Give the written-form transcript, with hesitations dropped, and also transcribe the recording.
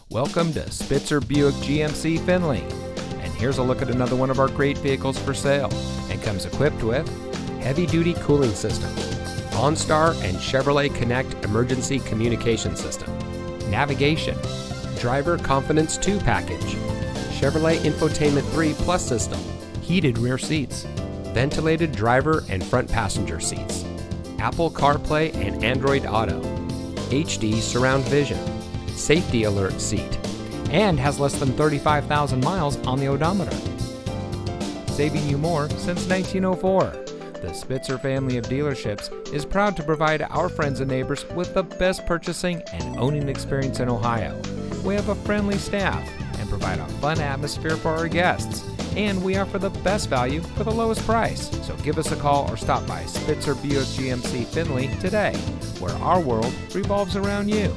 Welcome to Spitzer Buick GMC Findlay. And here's a look at another one of our great vehicles for sale. And comes equipped with heavy-duty cooling system, OnStar and Chevrolet Connect emergency communication system, navigation, driver confidence 2 package, Chevrolet Infotainment 3 Plus system, heated rear seats, ventilated driver and front passenger seats, Apple CarPlay and Android Auto, HD surround vision, safety alert seat, and has less than 35,000 miles on the odometer. Saving you more since 1904. The Spitzer family of dealerships is proud to provide our friends and neighbors with the best purchasing and owning experience in Ohio. We have a friendly staff and provide a fun atmosphere for our guests. And we offer the best value for the lowest price. So give us a call or stop by Spitzer Buick GMC Findlay today, where our world revolves around you.